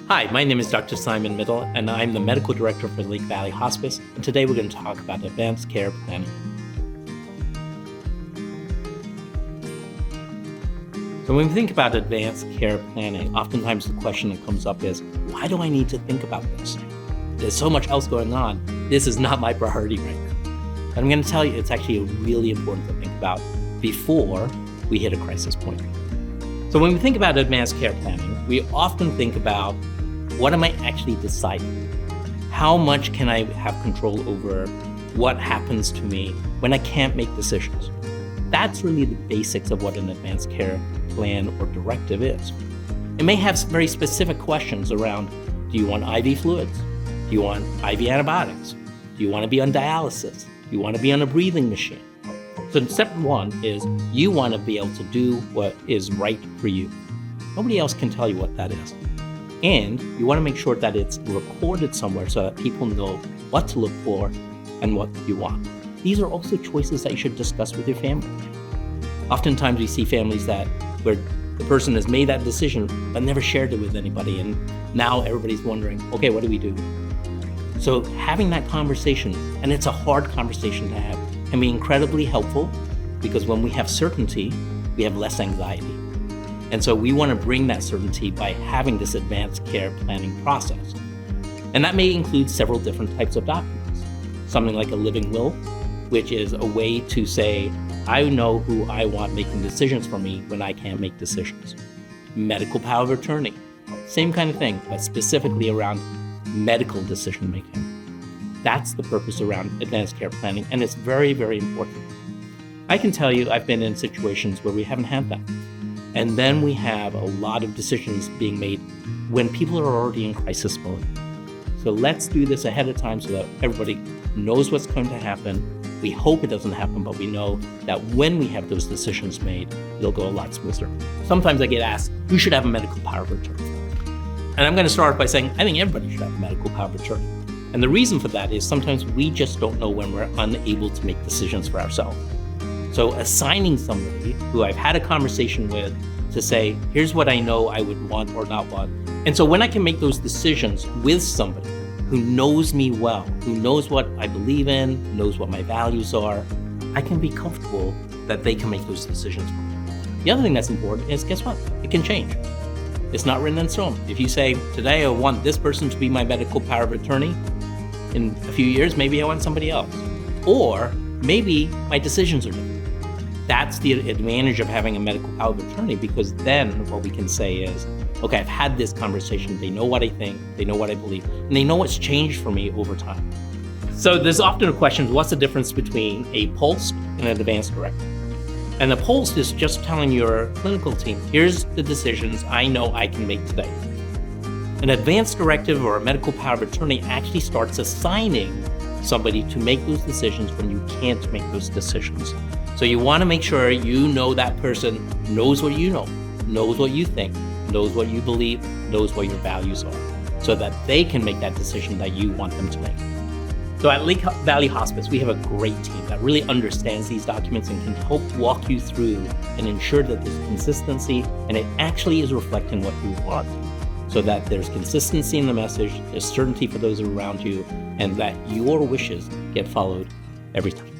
Hi, my name is Dr. Simon Middle, and I'm the Medical Director for Lake Valley Hospice, and today we're going to talk about advanced care planning. So when we think about advanced care planning, oftentimes the question that comes up is, why do I need to think about this? There's so much else going on. This is not my priority right now. And I'm going to tell you, it's actually really important to think about before we hit a crisis point. So when we think about advanced care planning, we often think about, what am I actually deciding? How much can I have control over what happens to me when I can't make decisions? That's really the basics of what an advanced care plan or directive is. It may have very specific questions around, do you want IV fluids? Do you want IV antibiotics? Do you want to be on dialysis? Do you want to be on a breathing machine? So step one is you want to be able to do what is right for you. Nobody else can tell you what that is. And you want to make sure that it's recorded somewhere so that people know what to look for and what you want. These are also choices that you should discuss with your family. Oftentimes we see families where the person has made that decision but never shared it with anybody, and now everybody's wondering, okay, what do we do? So having that conversation, and it's a hard conversation to have, can be incredibly helpful, because when we have certainty, we have less anxiety. And so we want to bring that certainty by having this advanced care planning process. And that may include several different types of documents. Something like a living will, which is a way to say, I know who I want making decisions for me when I can't make decisions. Medical power of attorney, same kind of thing, but specifically around medical decision making. That's the purpose around advanced care planning, and it's very, very important. I can tell you I've been in situations where we haven't had that. And then we have a lot of decisions being made when people are already in crisis mode. So let's do this ahead of time so that everybody knows what's going to happen. We hope it doesn't happen, but we know that when we have those decisions made, it'll go a lot smoother. Sometimes I get asked, who should have a medical power of attorney? And I'm going to start by saying, I think everybody should have a medical power of attorney. And the reason for that is sometimes we just don't know when we're unable to make decisions for ourselves. So assigning somebody who I've had a conversation with to say, here's what I know I would want or not want. And so when I can make those decisions with somebody who knows me well, who knows what I believe in, knows what my values are, I can be comfortable that they can make those decisions for me. The other thing that's important is, guess what? It can change. It's not written in stone. If you say, today I want this person to be my medical power of attorney, in a few years, maybe I want somebody else. Or maybe my decisions are different. That's the advantage of having a medical power of attorney, because then what we can say is, okay, I've had this conversation. They know what I think, they know what I believe, and they know what's changed for me over time. So there's often a question, what's the difference between a POLST and an advanced directive? And the POLST is just telling your clinical team, here's the decisions I know I can make today. An advanced directive or a medical power of attorney actually starts assigning somebody to make those decisions when you can't make those decisions. So you want to make sure you know that person knows what you know, knows what you think, knows what you believe, knows what your values are, so that they can make that decision that you want them to make. So at Lake Valley Hospice, we have a great team that really understands these documents and can help walk you through and ensure that there's consistency and it actually is reflecting what you want, so that there's consistency in the message, there's certainty for those around you, and that your wishes get followed every time.